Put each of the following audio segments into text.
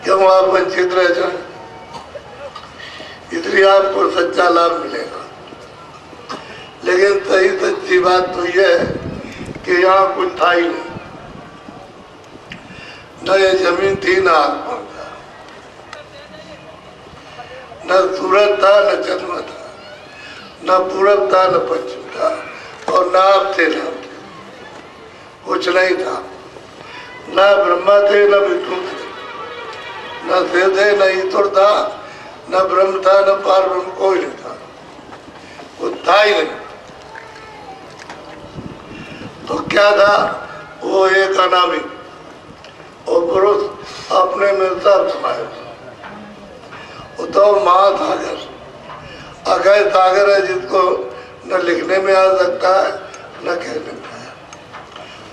क्यों आप वंचित रह जाए, इसलिए आपको सच्चा लाभ मिलेगा। लेकिन सही सच्ची बात तो यह है कि यहाँ कुछ था ही नहीं, न ये जमीन थी न आसमान था, न सूरज था न चंद्रमा था, न पूरब था न पश्चिम था, और न आप थे न हम थे, कुछ नहीं था। न ब्रह्मा थे न विष्णु थे, न शिव थे न ईश्वर था, न ब्रह्म था न पार ब्रह्म, कोई नहीं था, कुछ था ही नहीं। तो क्या था? वो एक अनामी और पुरुष अपने में सब समाये, वो तो महासागर, अगय सागर है जिसको न लिखने में आ सकता है न कहने में आया,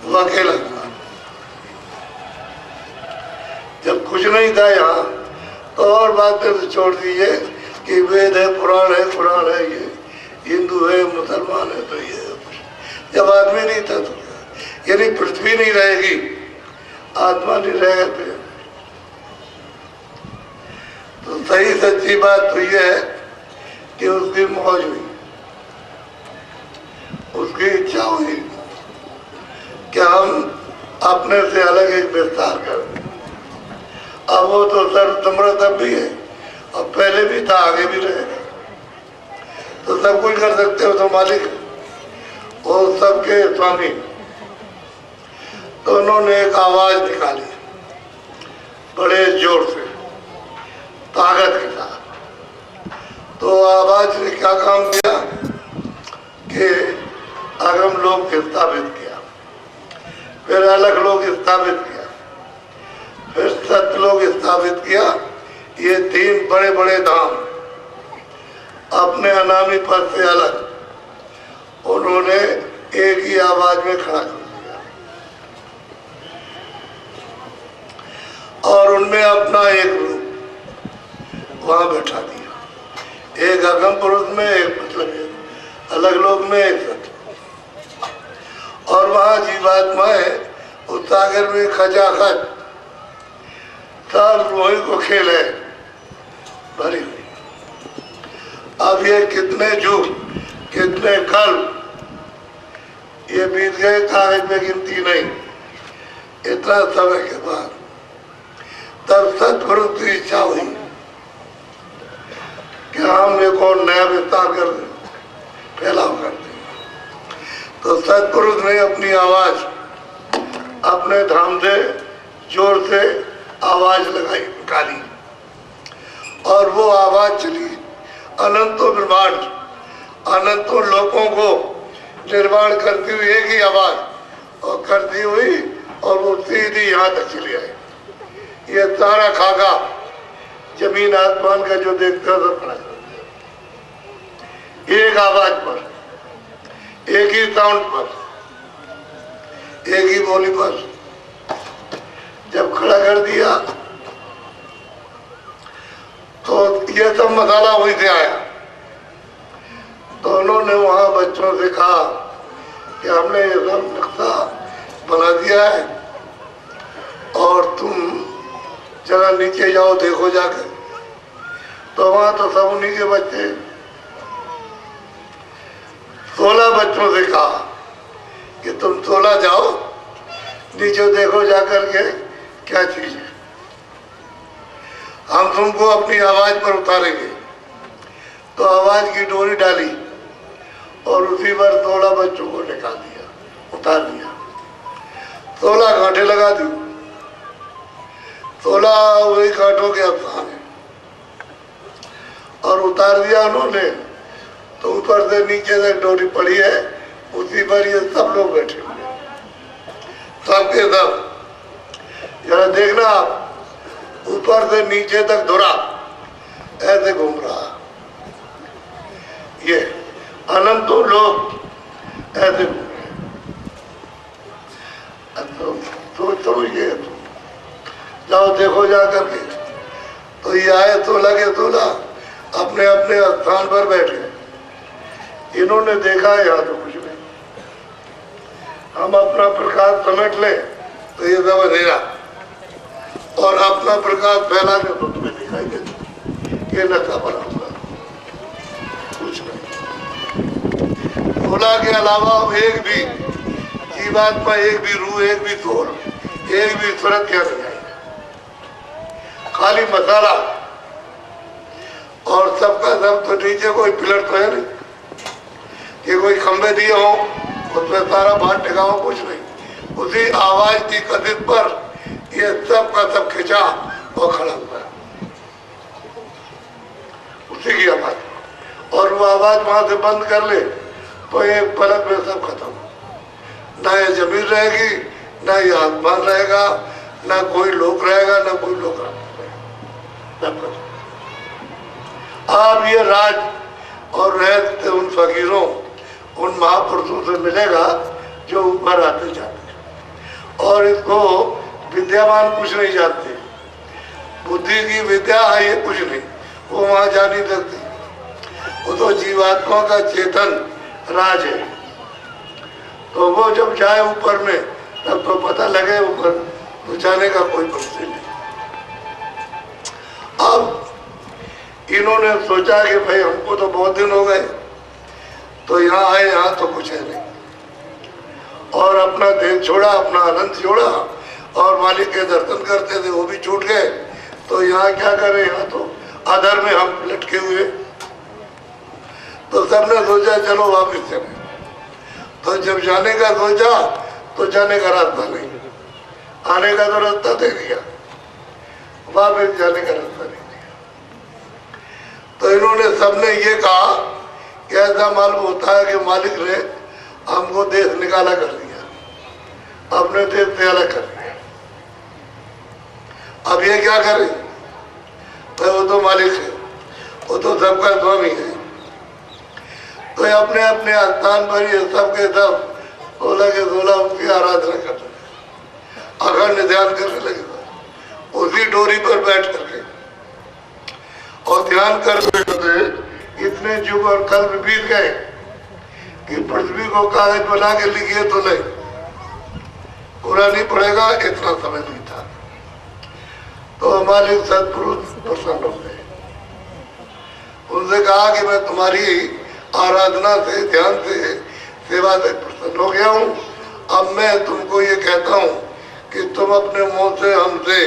वो अकेला था। जब कुछ नहीं था यहाँ तो और बातें तो छोड़ दीजिए कि वेद है, पुराण है, ये हिंदू है, मुसलमान है, तो ये जब आदमी नहीं था तो यानी पृथ्वी नहीं रहेगी, आत्मा नहीं रहेगा फिर। तो सही सच्ची बात तो ये है कि उसकी मौज हुई, उसकी इच्छा हुई कि हम अपने से अलग एक विस्तार करें। अब वो तो सर्वसम्मत अब भी है, अब पहले भी था, आगे भी रहेगा, तो सब कुछ कर सकते हो, तो मालिक और सबके स्वामी। तो उन्होंने एक आवाज निकाली बड़े जोर से, ताकत के साथ। तो आवाज ने क्या काम किया कि अगम लोक स्थापित किया, फिर अलग लोक स्थापित किया, फिर सतलोक स्थापित किया। ये तीन बड़े बड़े धाम अपने अनामी पद से अलग उन्होंने एक ही आवाज में खड़ा कर दिया, और उनमें अपना एक रूप वहां बैठा दिया, एक अगम पुरुष में, एक मतलब अलग लोक में, एक सत्य। और वहां जीवात्माएं उस सागर में खचाखच सब रोही को खेले भरी हुई। अब ये कितने युग, कितने कल ये बीत गए, कागज में गिनती नहीं। इतना समय के बाद तब सतपुरुष की इच्छा हुई कि हम एक और नया विस्तार कर दें, फैलाव कर दें। तो सतपुरुष ने अपनी आवाज अपने धाम से जोर से आवाज लगाई, निकाली, और वो आवाज चली अनंतों ब्रह्मांड, अनंतों लोगों को निर्माण करती हुई एक ही आवाज, और करती हुई और वो सीधी यहाँ तक चली आई। ये सारा खाका जमीन आसमान का जो देखता था खड़ा कर दिया, एक आवाज पर, एक ही साउंड पर, एक ही बोली पर जब खड़ा कर दिया। तो ये सब मसाला वहीं से आया। तो उन्होंने वहां बच्चों से कहा कि हमने ये सब नक्शा बना दिया है और तुम जरा नीचे जाओ, देखो जाकर। तो वहां तो सब उन्हीं के बच्चे, 16 बच्चों से कहा कि तुम 16 जाओ, नीचे देखो जाकर के क्या चीज है, हम तुमको अपनी आवाज पर उतारेंगे। तो आवाज की डोरी डाली और उसी पर 16 बच्चों को निकाल दिया, उतार दिया। 16 कांटे लगा दी, 16 वही कांटों के अफसान है, और उतार दिया उन्होंने। तो ऊपर से नीचे तक डोरी पड़ी है, उसी पर ये सब लोग बैठे हुए, सबके सब। जरा देखना आप, ऊपर से नीचे तक धुरा ऐसे घूम रहा, ये अनंतों लोग ऐसे घूम रहे। तो ये जाओ देखो जा करके। तो ये आए 16 के 16 अपने अपने स्थान पर बैठे। इन्होंने देखा यहाँ तो कुछ नहीं, हम अपना प्रकाश समेट लें तो ये सब अंधेरा, और अपना प्रकाश फैला के तो तुम्हें दिखाई देता। ये नशा बना हुआ कुछ नहीं। भोला के अलावा एक भी जीवात्मा, एक भी रूह, एक भी सोल, एक भी सूरत क्या नहीं आई, खाली मसाला। और सबका सब तो नीचे कोई पिलर तो है नहीं कि कोई खंबे दिए हो उसमें सारा भात टिका हो, कुछ नहीं। उसी आवाज की कथित पर ये सब का सब खिंचा और खड़ा हुआ है, उसी की आवाज। और वो आवाज वहां से बंद कर ले तो एक पलक में सब खत्म। ना ये जमीन रहेगी, ना ये आसमान रहेगा, ना कोई लोक रहेगा, ना कोई लोक रहेगा, सब खत्म। अब ये राज और रहते उन फकीरों, उन महापुरुषों से मिलेगा जो ऊपर आते जाते हैं। और इसको विद्यावान कुछ नहीं जानते, बुद्धि की विद्या है ये कुछ नहीं, वो वहां जा नहीं सकती। वो तो जीवात्मा का चेतन राज है। तो वो जब जाए ऊपर में तब तो पता लगे ऊपर, तो जाने का कोई प्रश्न नहीं। अब इन्होंने सोचा कि भाई हमको तो बहुत दिन हो गए, तो यहाँ आए, यहाँ तो कुछ है नहीं, और अपना देह छोड़ा, अपना आनंद छोड़ा, और मालिक के दर्शन करते थे वो भी छूट गए। तो यहाँ क्या करें, यहाँ तो आधर में हम लटके हुए। तो सबने सोचा चलो वापिस चले। तो जब जाने का सोचा तो जाने का रास्ता नहीं, आने का तो रास्ता दे दिया, वापिस जाने का रास्ता नहीं दिया। तो इन्होंने सबने ये कहा कि ऐसा मालूम होता है कि मालिक ने हमको देश निकाला कर दिया, अपने देश से अलग कर दिया। अब ये क्या करें, तो वो तो मालिक है, वो तो सबका स्वामी है। तो अपने अपने स्थान पर ये सब के सब 16 के 16 उसकी आराधना करने लगे, अखंड ध्यान करने लगे उसी डोरी पर बैठ करके। और ध्यान करते इतने युग और कल्प बीत गए कि पृथ्वी को कागज बना के लिखिए तो नहीं, पूरा नहीं पड़ेगा, इतना समय बीता। तो हमारे सत्पुरुष प्रसन्न हो गए, उनसे कहा कि मैं तुम्हारी आराधना से, ध्यान से, सेवा से प्रसन्न हो गया हूँ। अब मैं तुमको ये कहता हूँ कि तुम अपने मुंह से हमसे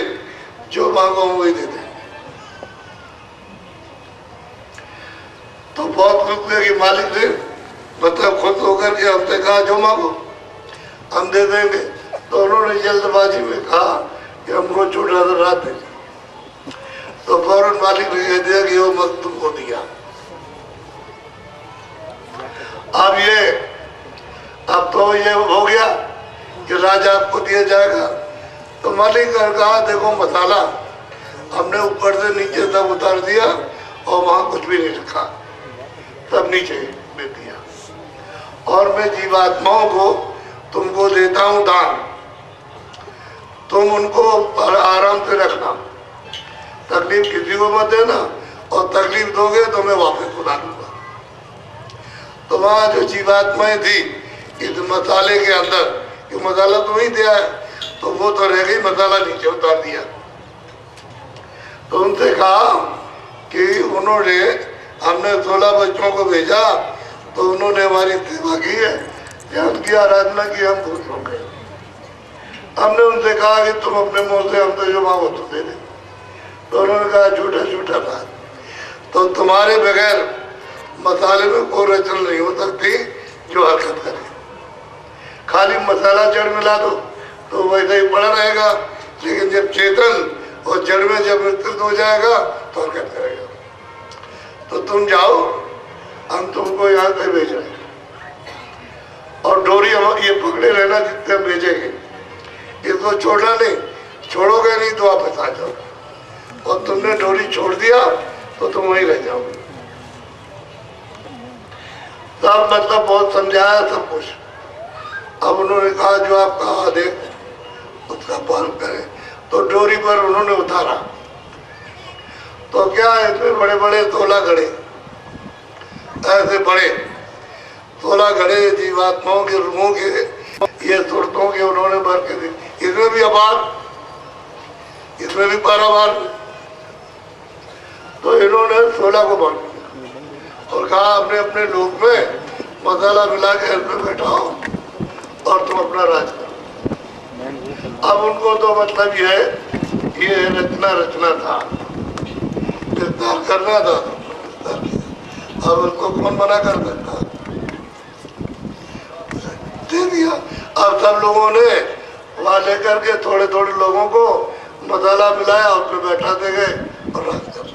जो मांगो वही दे देंगे। तो बहुत खुश हुए कि मालिक ने मतलब खुश होकर के हमसे कहा जो मांगो हम दे देंगे। तो उन्होंने जल्दबाजी में कहा कि हमको छोटा सा रात दे। तो फौरन मालिक ने कह दिया कि वो मत तुमको दिया। अब तो ये हो गया कि राजा आपको दिया जाएगा। तो मालिक ने कहा देखो मसाला हमने ऊपर से नीचे तक उतार दिया और वहां कुछ भी नहीं रखा, सब नीचे दे दिया। और मैं जीवात्माओं को तुमको देता हूं दान, तुम उनको आराम से रखना, तकलीफ किसी को मत देना, और तकलीफ दोगे तो मैं वापस बुला लूंगा। तो वहां जो जीवात्माएं थी इस मसाले के अंदर, कि मसाला तो नहीं दिया है, तो वो तो रह गई, मसाला नीचे उतार दिया। तो उनसे कहा कि उन्होंने, हमने 16 बच्चों को भेजा तो उन्होंने हमारी सेवा की है, ध्यान की आराधना की, हम खुश हो गए। हमने उनसे कहा कि तुम अपने मुंह से हमसे जो मांगो तो दे दे। तो उन्होंने कहा झूठा झूठा बात, तो तुम्हारे बगैर मसाले में कोई रचना नहीं हो सकती जो हरकत करे। खाली मसाला जड़ मिला दो तो वैसे ही पड़ा रहेगा, लेकिन जब चेतन और जड़ में जब विस्तृत हो जाएगा तो हरकत करेगा। तो तुम जाओ, हम तुमको यहाँ से भेज रहे हैं, और डोरी हम ये पकड़े रहना जितने हम भेजेंगे, इसको छोड़ना नहीं, छोड़ोगे नहीं तो वापस आ जाओ, और तुमने डोरी छोड़ दिया तो तुम वहीं रह जाओगे। सब मतलब बहुत समझाया सब कुछ। अब उन्होंने कहा जो आपका आदेश उसका पालन करें। तो डोरी पर उन्होंने उतारा तो क्या इसमें बड़े बड़े 16 घड़े, ऐसे बड़े 16 घड़े जीवात्माओं के रूहों के, ये सुरतों के उन्होंने भर के दी। इसमें भी आबाद इसमें भी पारावार। तो इन्होंने 16 को बांट दिया और कहा अपने अपने लोग में मसाला मिला के इसमें बैठाओ और तुम अपना राज करो। अब उनको तो मतलब ये रचना था, गिरफ्तार करना था। अब उनको कौन मना कर सकता, दे दिया। अब सब लोगों ने वहां लेकर के थोड़े थोड़े लोगों को मसाला मिलाया, उसमें बैठाते गए और राज कर रहे।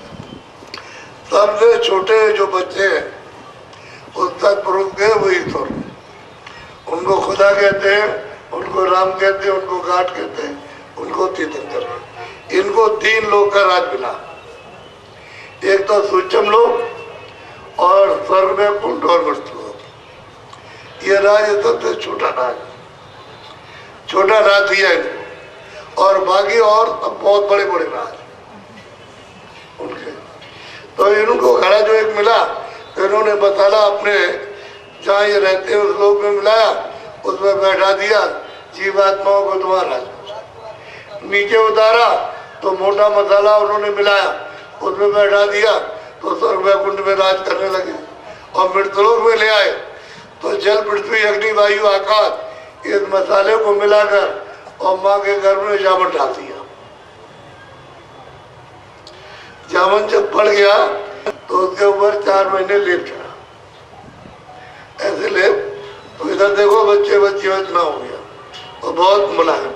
सबसे छोटे जो बच्चे हैं उस तक पुरुष गए वही ईश्वर, उनको खुदा कहते हैं, उनको राम कहते हैं, उनको घाट कहते हैं, उनको तीर्थंकर। इनको 3 लोग का राज मिला, एक तो सूक्ष्म लोग और स्वर्ग में कुंड और मृत्यु लोग। ये राज सबसे छोटा राज दिया इनको, और बाकी और सब बहुत बड़े बड़े राज उनके। तो इनको घड़ा जो एक मिला, तो इन्होंने मसाला अपने जहाँ ये रहते हैं उस लोग में मिलाया, उसमें बैठा दिया, जीवात्माओं को तुम्हारा नीचे उतारा तो मोटा मसाला उन्होंने मिलाया, उसमें बैठा दिया तो स्वर्ग वैकुंठ में राज करने लगे। और मृतलोक में ले आए तो जल पृथ्वी अग्नि वायु आकाश इस मसाले को मिलाकर और माँ के गर्भ में जामन डाल दिया। जामन जब पड़ गया तो उसके ऊपर 4 महीने लेप चढ़ा, ऐसे लेप। तो इधर देखो बच्चे इतना हो गया और बहुत मुलायम,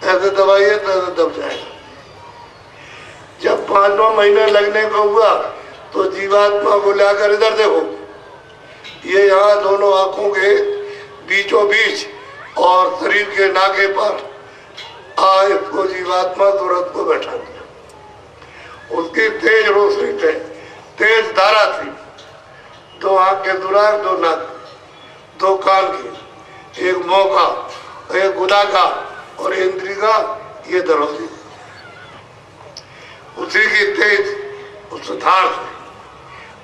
ऐसे दबाइए तो ऐसे दब जाएगा। जब 5वां महीने लगने को हुआ तो जीवात्मा को लाकर इधर देखो, ये यहाँ दोनों आंखों के बीचों बीच और शरीर के नाके पर इसको जीवात्मा तुरंत को बैठा दिया। उसकी तेज रोशनी थी, तेज धारा थी, 2 आंख के दुराग, 2 नाक, 2 कान की, एक मुंह का, एक गुदा का और इंद्री का, ये दरवाजे। उसी की तेज उस धार से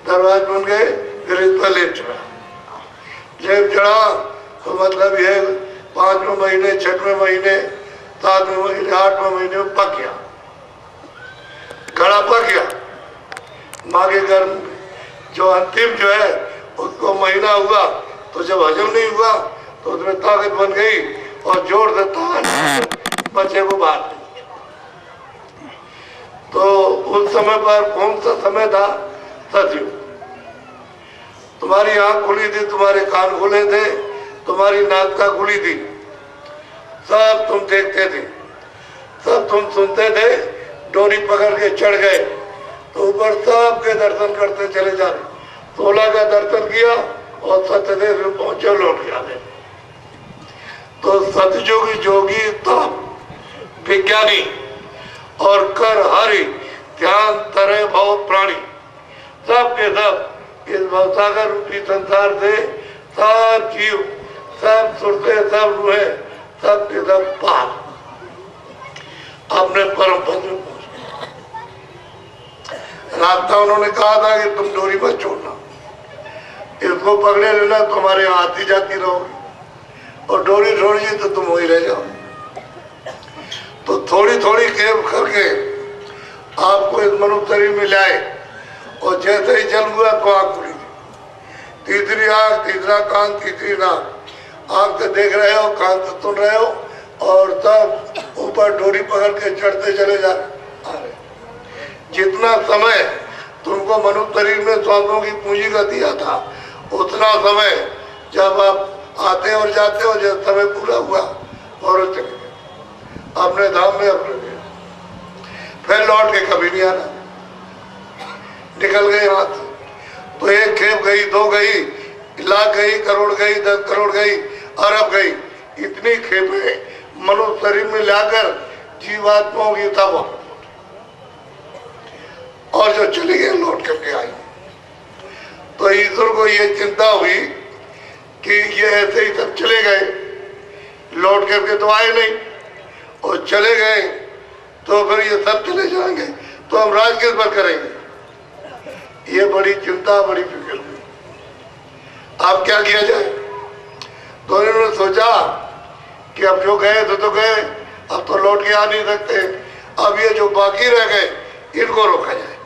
दरवाजे बन गए। फिर इस पर लेप चढ़ा तो मतलब ये 5वें महीने, 6वें महीने, 7वें महीने, 8वें महीने में पक गया, घड़ा पक गया। माँ के गर्भ में जो अंतिम जो है उसको महीना हुआ, तो जब हजम नहीं हुआ तो उसमें ताकत बन गई और जोर से बच्चे को बाहर दे। तो उस समय पर कौन सा समय था? सतयुग। तुम्हारी आंख खुली थी, तुम्हारे कान खुले थे, तुम्हारी नाक खुली थी, सब तुम देखते थे, सब तुम सुनते थे। डोरी पकड़ के चढ़ गए तो ऊपर सबके दर्शन करते चले जा रहे। 16 का दर्शन किया और सत्यदेव में पहुंचे, लौट के आ गए। तो सतयुगी जोगी तप विज्ञानी और कर हरि ध्यान तरे भव प्राणी, सब के सब इस भवसागर रूपी संसार से सब जीव, सब सुरते, सब रूहे, सब के सब पार अपने परम पद में पहुंच गए। रास्ता उन्होंने कहा था कि तुम डोरी मत छोड़ना, इसको पकड़े लेना, तुम्हारे यहाँ आती जाती रहोगी, और डोरी छोड़िए तो तुम वही रह जाओ। तो थोड़ी थोड़ी खेप करके आपको इस मनुष्य शरीर में लाए, और जैसे ही जन्म हुआ तो आँख खुली, तीसरी आँख, तीसरा कान, तीसरी नाक। आँख से देख रहे हो, कान से सुन रहे हो, और तब ऊपर डोरी पकड़ के चढ़ते चले जा रहे। जितना समय तुमको मनुष्य शरीर में सांसों की पूंजी का दिया था, उतना समय जब आप आते और जाते हो, जब समय पूरा हुआ और चले गए अपने धाम में, अपने गए, फिर लौट के कभी नहीं आना। निकल गए हाथ, तो 1 खेप गई, 2 गई, लाख गई, करोड़ गई, 10 करोड़ गई, अरब गई। इतनी खेपें मनुष्य शरीर में लाकर जीवात्माओं की तब और जो चली गई लौट करके आई। तो ईश्वर को ये चिंता हुई कि ये ऐसे ही सब चले गए, लौट करके तो आए नहीं, और चले गए तो फिर ये सब चले जाएंगे, तो हम राज किस पर करेंगे? ये बड़ी चिंता, बड़ी फिक्र हुई। अब क्या किया जाए? तो इन्होंने सोचा कि अब जो गए तो गए, अब तो लौट के आ नहीं सकते, अब ये जो बाकी रह गए इनको रोका जाए।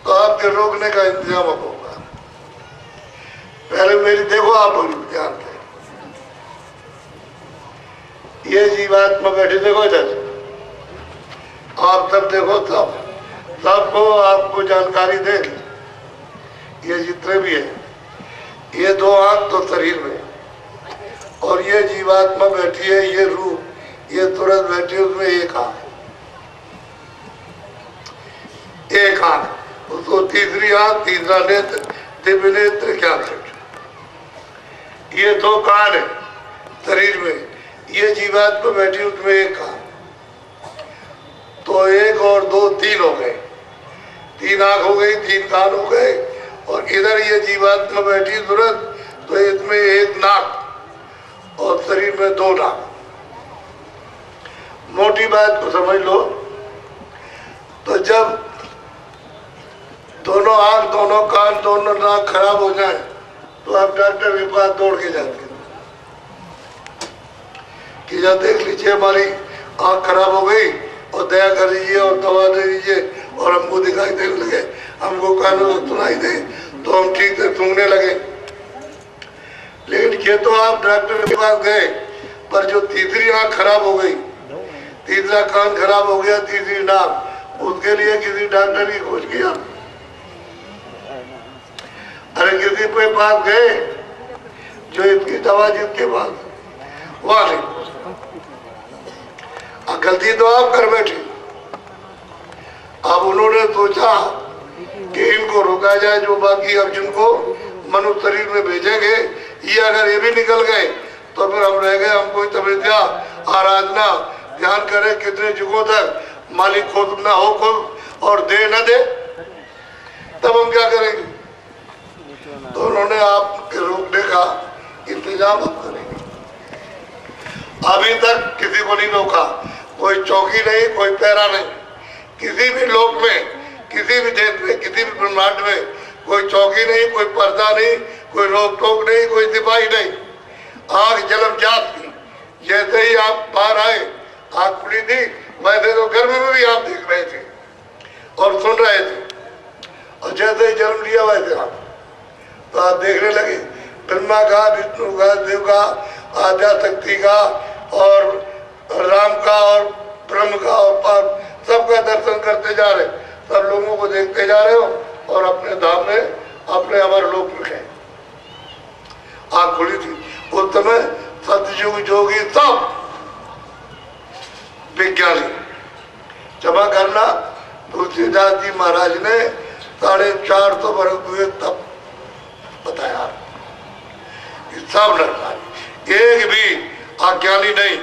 तो आपके रोकने का इंतजाम अब होगा। पहले मेरी देखो आप ध्यान से, ये जीवात्मा बैठी देखो इधर, आप सब देखो, सबको आपको जानकारी दे। ये जितने भी है, ये दो आंख तो शरीर में, और ये जीवात्मा बैठी है, ये रूह, ये तुरंत बैठी है, उसमें एक आंख, एक आंख, उसको तीसरी आंख, तीसरा नेत्र, दिव्य नेत्र, क्या ये दो कान है शरीर में, ये जीवात्मा बैठी उसमें एक कान, तो एक और दो तीन हो गए, तीन आंख हो गई, तीन कान हो गए, और इधर ये जीवात्मा बैठी तुरंत, तो इसमें एक नाक और शरीर में दो नाक। मोटी बात को समझ लो, तो जब दोनों आंख, दोनों कान, दोनों नाक खराब हो जाए तो आप डॉक्टर के पास दौड़ के जाते हैं कि जब देख लीजिए हमारी आंख खराब हो गई और दया कर दीजिए और दवा दे दीजिए और हमको दिखाई देने लगे, हमको कानों से सुनाई दे तो हम ठीक से सूंघने लगे। लेकिन ये तो आप डॉक्टर के पास गए, पर जो तीसरी आंख खराब हो गई, तीसरा कान खराब हो गया, तीसरी नाक, उसके लिए किसी डॉक्टर की खोज किया? अरे किसी के पास गए जो इसकी दवा जिसके पास, वहां नहीं। गलती तो आप कर बैठे। अब उन्होंने सोचा कि इनको रोका जाए, जो बाकी अर्जुन को मनुष्य शरीर में भेजेंगे, ये अगर ये भी निकल गए तो फिर हम रह गए, हम कोई तपस्या, आराधना, ध्यान करे कितने युगों तक, मालिक खुद ना हो खुद और दे न दे, तब हम क्या करेंगे? तो उन्होंने आपके रोकने का इंतजाम हम करेंगे। अभी तक किसी को नहीं रोका, कोई चौकी नहीं, कोई पैरा नहीं, किसी भी लोक में, किसी भी देश में, किसी भी ब्रह्मांड में कोई चौकी नहीं, कोई पर्दा नहीं, कोई रोक टोक नहीं, कोई सिपाही नहीं। आग जलम जात थी, जैसे ही आप बाहर आए आग खुली थी, वैसे तो गर्भ में भी आप देख रहे थे और सुन रहे थे, और जैसे ही जन्म लिया वैसे आप तो आप देखने लगे। ब्रह्मा का, विष्णु का, देव का, आद्या शक्ति का और राम का और ब्रह्म का और सबका दर्शन करते जा रहे, सब लोगों को देखते जा रहे हो और अपने धाम में, अपने अमर लोक में गए। आग खुली थी उस समय, सतयुग जोगी सब विज्ञानी। क्षमा करना, तुलसीदास जी महाराज ने 450 वर्ष हुए तब बताया, सब नरनारी, एक भी अज्ञानी नहीं,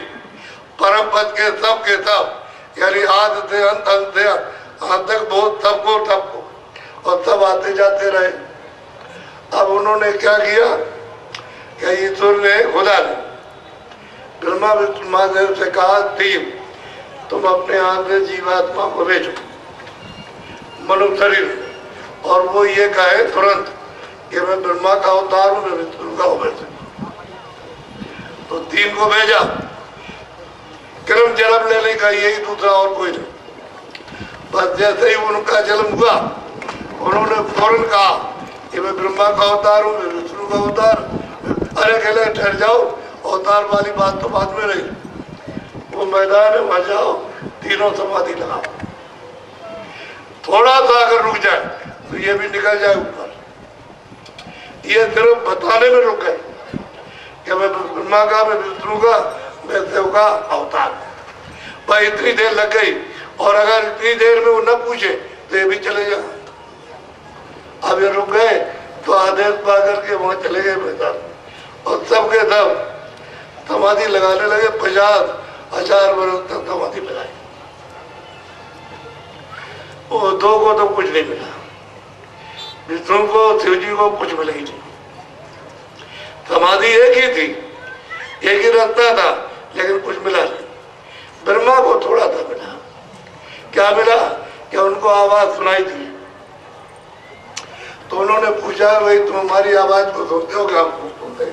परम पद के सब, यानी आदि से अंत, अंत से अंत तक बहुत सबको, और सब आते जाते रहे। अब उन्होंने क्या किया कि ईश्वर ने, खुदा ने ब्रह्मा विष्णु महादेव से कहा, तीन तुम अपने हाथ में जीवात्मा को भेजो मनुष्य शरीर, और वो ये कहे तुरंत कि मैं ब्रह्मा का अवतार हूँ, मैं विष्णु का अवतार। तो तीन को भेजा, क्रम जन्म लेने का यही, दूसरा और कोई नहीं। बस जैसे ही उनका जन्म हुआ, उन्होंने फौरन कहा कि मैं ब्रह्मा का अवतार हूँ, मैं विष्णु का अवतार। अरे कहले ठहर जाओ, अवतार वाली बात तो बाद में रही, वो मैदान है, वहां जाओ, तीनों समाधि लगाओ। थोड़ा सा अगर रुक जाए तो ये भी निकल जाए ऊपर। ये सिर्फ बताने में रुक गए कि मैं ब्रह्मा का, मैं विष्णु का, मैं देव का अवतार। भाई इतनी देर लग गई, और अगर इतनी देर में वो न पूछे तो ये भी चले जाए। अब ये रुक गए तो आदेश पा करके वहां चले गए मैदान, और सबके सब समाधि लगाने लगे। 50,000 वर्ष तक समाधि लगाई। वो दो को तो कुछ नहीं मिला, विष्णु को, शिव जी को कुछ मिला ही नहीं। समाधि एक ही थी, एक ही रास्ता था, लेकिन कुछ मिला नहीं। ब्रह्मा को थोड़ा सा मिला। क्या मिला? कि उनको आवाज सुनाई दी। तो उन्होंने पूछा, भाई तुम हमारी आवाज को सुनते हो? क्या हम सुनते?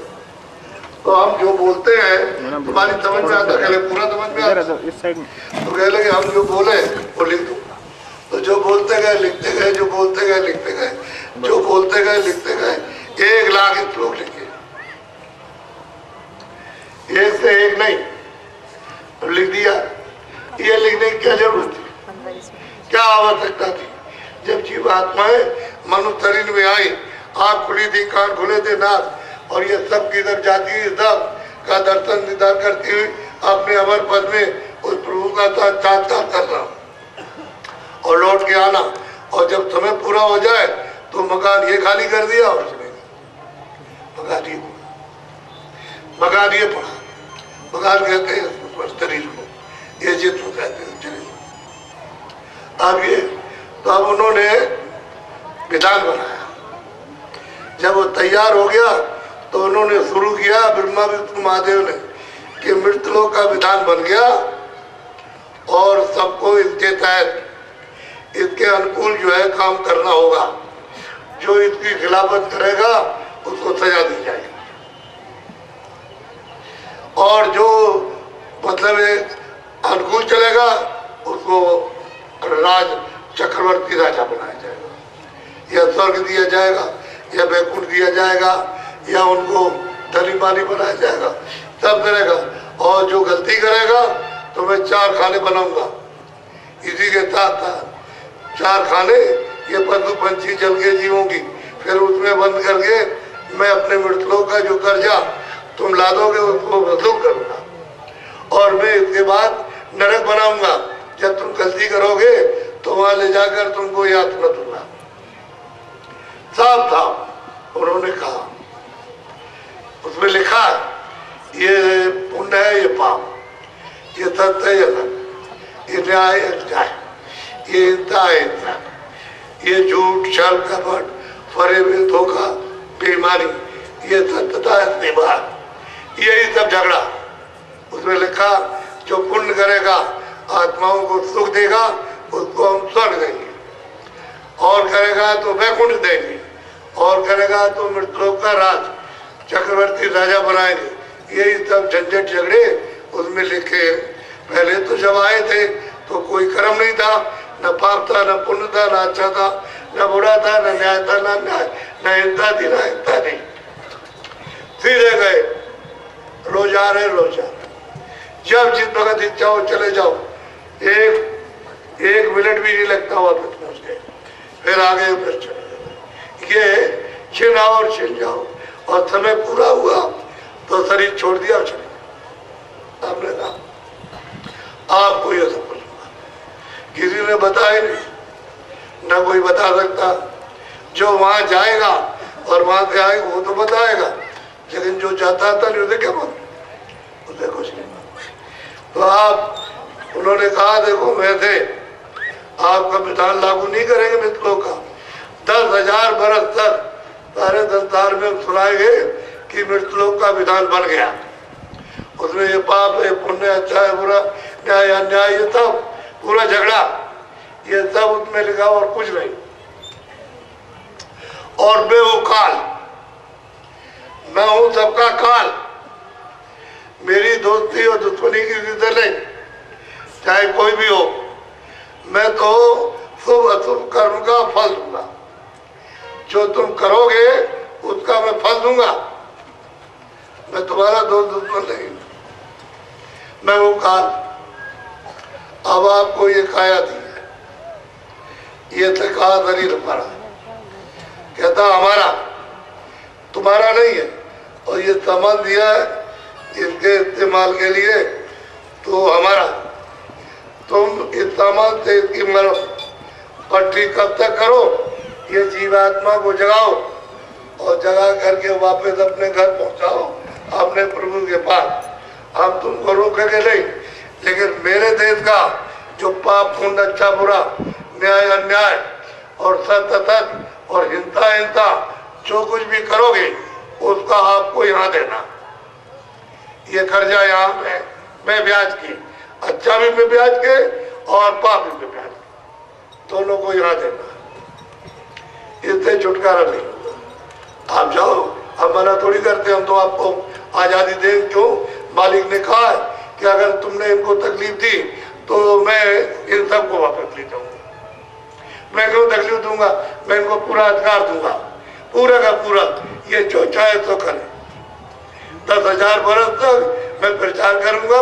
तो हम जो बोलते हैं तुम्हारी समझ में आता, कहले पूरा समझ में आता, इस साइड में तो कह लगे हम जो बोले वो लिख दो। तो जो बोलते गए लिखते गए, जो बोलते गए लिखते गए, जो बोलते गए लिखते गए, 1 लाख श्लोक लिखे, एक से एक नहीं, तो लिख दिया। ये लिखने की क्या जरूरत थी, क्या आवश्यकता थी? जब जीवात्माएं मनुष्य शरीर में आई, आँख खुली थी, कान खुले थे, नाक, और ये सब किधर जाती है, सब का दर्शन दीदार करती हुई अपने अमर पद में उस प्रभु का साक्षात्कार करना और लौट के आना। और जब समय पूरा हो जाए तो मकान ये खाली कर दिया और चले गए। मकान ये पड़ा, मकान कहते हैं शरीर को, ये चित्र कहते हैं शरीर। अब ये तो अब उन्होंने विधान बनाया। जब वो तैयार हो गया तो उन्होंने शुरू किया, ब्रह्मा विष्णु महादेव ने, कि मृतलोक का विधान बन गया और सबको इसके तहत इसके अनुकूल जो है काम करना होगा। जो इसकी खिलाफत करेगा उसको सजा दी जाएगी, और जो मतलब अनुकूल चलेगा उसको राज चक्रवर्ती राजा बनाया जाएगा, या स्वर्ग दिया जाएगा, या वैकुंठ दिया जाएगा, या उनको धनी मानी बनाया जाएगा, सब करेगा। और जो गलती करेगा तो मैं 4 खाने बनाऊंगा। इसी के साथ 4 खाने, ये पशु पंछी जल के जीवों की, फिर उसमें बंद करके मैं अपने मृतलोक का जो कर्जा तुम ला दोगे उसको वसूल करूंगा। और मैं इसके बाद नरक बनाऊंगा। जब तुम गलती करोगे तो वहां ले जाकर तुमको यातना दूंगा। साफ साफ उन्होंने कहा, उसमें लिखा ये पुण्य है, ये पाप, ये सत्य है, ये सत्य, ये न्याय है, न्याय, ये हिंसा है, हिंसा, ये झूठ छल कपट फरेब धोखा बेईमानी, ये सत्यता है, निभान, यही सब झगड़ा। उसमें लिखा जो पुण्य करेगा आत्माओं को सुख देगा, उसको हम स्वर्ग देंगे, और करेगा तो वैकुंठ देंगे, और करेगा तो मृतलोक का राज चक्रवर्ती राजा बनाएंगे। यही सब झंझट झगड़े उसमें लिखे। पहले तो जब आए थे तो कोई कर्म नहीं था, न पाप था, न पुण्य था, न अच्छा था, न बुरा था, न न्याय था, न न्याय, न हिंसा थी, न हिंसा नहीं। सीधे गए, रोज आ रहे, रोज आ रहे, जब जिस वक्त इच्छा हो चले जाओ, एक मिनट भी नहीं लगता वापस पहुंच गए, फिर आगे फिर चले। ये छिन आओ और छिन जाओ, और समय पूरा हुआ तो शरीर छोड़ दिया और चले। आपने कहा आपको यह सब किसी ने बताया नहीं, न कोई बता सकता। जो वहां जाएगा और वहां से आएगा वो तो बताएगा, लेकिन जो जाता था नहीं उसे क्या बोल, उसे कुछ नहीं। तो आप, उन्होंने कहा देखो वैसे आपका विधान लागू नहीं करेंगे मित्रों का। 10,000 बरस तक सारे संसार में सुनाए गए कि मृतलोक का विधान बन गया। उसमें ये पाप है, पुण्य, अच्छा है, बुरा, न्याय अन्याय, ये सब पूरा झगड़ा, ये सब उसमें लिखा और कुछ नहीं। और मैं वो काल, मैं हूं सबका काल। मेरी दोस्ती और दुश्मनी की जिद नहीं, चाहे कोई भी हो। मैं तो शुभ अशुभ कर्म का फल दूंगा। जो तुम करोगे उसका मैं फल दूंगा। मैं तुम्हारा दोस्त दुश्मन नहीं, मैं वो काल। अब आपको ये काया दी है, ये तो कहा शरीर हमारा, कहता हमारा, तुम्हारा नहीं है। और ये सामान दिया है इसके इस्तेमाल के लिए, तो हमारा। तुम इस सामान से इसकी पट्टी कब तक करो, ये जीवात्मा को जगाओ, और जगा करके वापस अपने घर पहुंचाओ, अपने प्रभु के पास। हम तुमको रोकेंगे नहीं, लेकिन मेरे देश का जो पाप पुण्य, अच्छा बुरा, न्याय अन्याय, और सत्य असत, और हिंसा हिंसा, जो कुछ भी करोगे उसका आपको यहाँ देना। ये कर्जा यहाँ मैं ब्याज की, अच्छा भी मैं ब्याज के और पाप भी मैं ब्याज के, दोनों को यहाँ देना। इससे छुटकारा नहीं होगा। आप जाओ, हम मना थोड़ी करते, हम तो आपको आज़ादी दें। क्यों? मालिक ने कहा है कि अगर तुमने इनको तकलीफ दी तो मैं इन सबको वापस ले जाऊंगा। मैं क्यों तकलीफ दूंगा? मैं इनको पूरा अधिकार दूंगा, पूरा का पूरा। ये जो चाहे तो करे, 10,000 बरस तक मैं प्रचार करूंगा।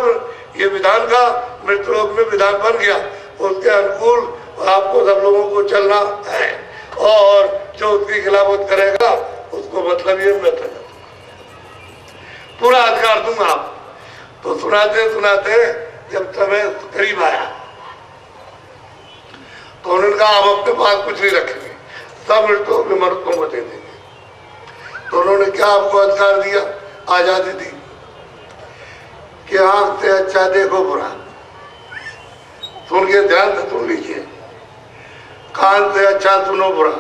ये विधान का मृतलोक में विधान बन गया, उसके अनुकूल आपको सब लोगों को चलना है, और जो उसकी खिलाफत करेगा उसको मतलब ये मैं पूरा अधिकार दूंगा आप। तो सुनाते सुनाते जब समय करीब आया तो उन्होंने कहा हम अपने पास कुछ नहीं रखेंगे, सब मृतकों में मृतकों को दे देंगे। तो उन्होंने क्या आपको अधिकार दिया, आजादी दी कि आंख से अच्छा देखो बुरा। सुन के ध्यान से सुन लीजिए, कान से अच्छा सुनो बुरा।